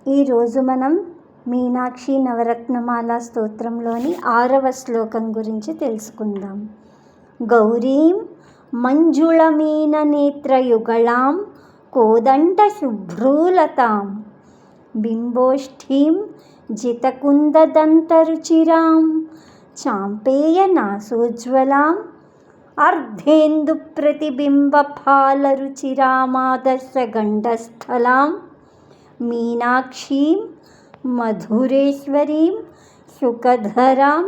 ఈరోజు మనం మీనాక్షి నవరత్నమాల స్తోత్రంలోని 6వ శ్లోకం గురించి తెలుసుకుందాం. గౌరీం మంజుళమీననేత్రయుగళాం కోదండ శుభ్రూలతాం బింబోష్ఠీం జితకుందదంతరుచిరాం చాంపేయనాసోజ్వలాం అర్ధేందుప్రతిబింబఫాలరుచిరామాదర్శగండస్థలాం మీనాక్షీం మధురేశ్వరీం సుఖధరాం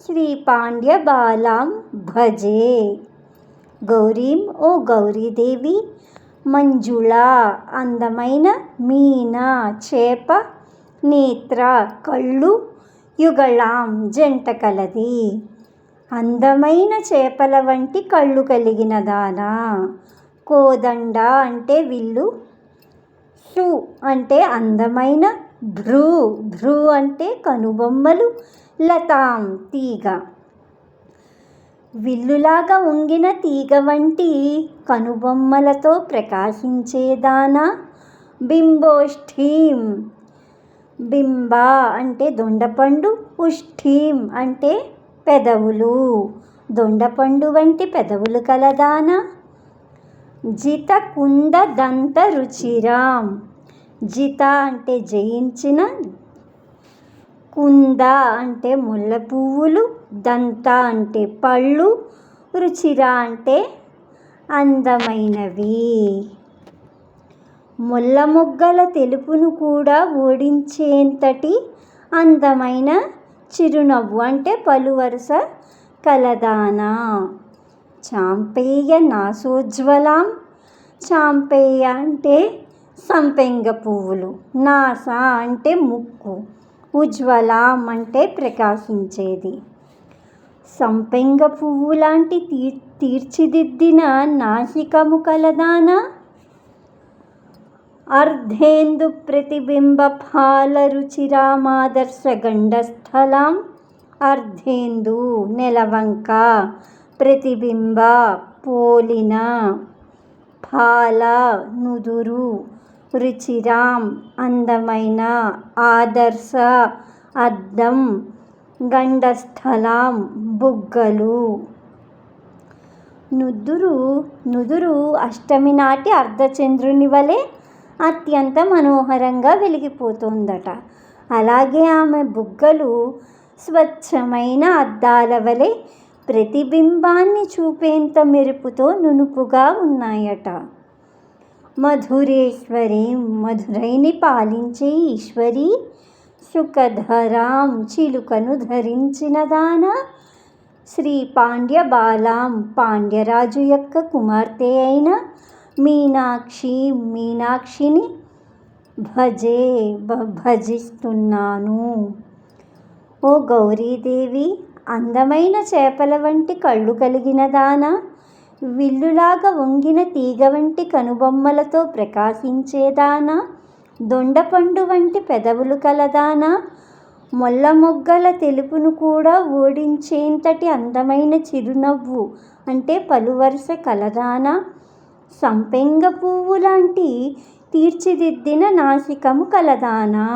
శ్రీపాండ్యబాలాం భజే. గౌరీం ఓ గౌరీదేవి, మంజుళ అందమైన, మీన చేప, నేత్ర కళ్ళు, యుగళాం జంట కలది, అందమైన చేపల వంటి కళ్ళు కలిగిన దానా. కోదండ అంటే విల్లు, సు అంటే అందమైన, భ్రూ అంటే కనుబొమ్మలు, లతాం తీగ, విల్లులాగా వంగిన తీగ వంటి కనుబొమ్మలతో ప్రకాశించేదానా. బింబోష్ఠీం బింబ అంటే దొండపండు, ఉష్ఠీం అంటే పెదవులు, దొండపండు వంటి పెదవులు కలదానా. జితకుందదంతరుచిరాం, జిత అంటే జయించిన, కుంద అంటే ముల్ల పువ్వులు, దంత అంటే పళ్ళు, రుచిర అంటే అందమైనవి. ముల్ల మొగ్గల తెలుపును కూడా ఓడించేంతటి అందమైన చిరునవ్వు అంటే పలువరుస కలదానా. చాంపేయ నాసోజ్వలాం, చాంపేయ అంటే సంపెంగ పువ్వులు, నాస అంటే ముక్కు, ఉజ్వలాం అంటే ప్రకాశించేది. సంపెంగ పువ్వు లాంటి తీర్చిదిద్దిన నాసికము కలదానా. అర్ధేందు ప్రతిబింబఫాలరుచిరామాదర్శగండస్థలాం, అర్ధేందు నెలవంక, ప్రతిబింబ పోలిన, ఫాల నుదురు, రుచిరాం అందమైన, ఆదర్శ అద్దం, గండస్థలాం బుగ్గలు. నుదురు అష్టమి నాటి అర్ధచంద్రుని వలె అత్యంత మనోహరంగా వెలిగిపోతుందట. అలాగే ఆమె బుగ్గలు స్వచ్ఛమైన అద్దాల వలె ప్రతిబింబాన్ని చూపేంత మెరుపుతో నునుపుగా ఉన్నాయట. మధురేశ్వరి మధురైని పాలించే ఈశ్వరి, సుఖధరాం చిలుకను ధరించిన దాన, శ్రీ పాండ్యబాలాం పాండ్యరాజు యొక్క కుమార్తె అయిన మీనాక్షిని భజిస్తున్నాను. ఓ గౌరీదేవి, అందమైన చేపల వంటి కళ్ళు కలిగిన దానా, విల్లులాగా వంగిన తీగ వంటి కనుబొమ్మలతో ప్రకాశించేదానా, దొండపండు వంటి పెదవులు కలదానా, మొల్ల మొగ్గల తెలుపును కూడా ఓడించేంతటి అందమైన చిరునవ్వు అంటే పలువరుస కలదానా, సంపెంగ పువ్వు లాంటి తీర్చిదిద్దిన నాసికము కలదానా,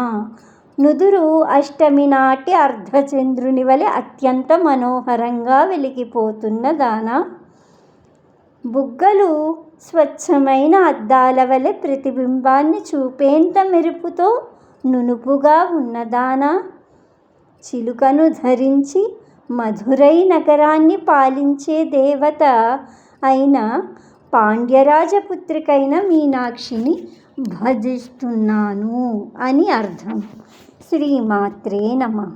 నుదురు అష్టమి నాటి అర్ధచంద్రుని వలె అత్యంత మనోహరంగా వెలిగిపోతున్న దానా, బుగ్గలు స్వచ్ఛమైన అద్దాల వలె ప్రతిబింబాన్ని చూపేంత మెరుపుతో నునుపుగా ఉన్నదానా, చిలుకను ధరించి మధురై నగరాన్ని పాలించే దేవత అయిన పాండ్యరాజపుత్రికైన మీనాక్షిని భజిస్తున్నాను అని అర్థం. శ్రీమాత్రే నమః.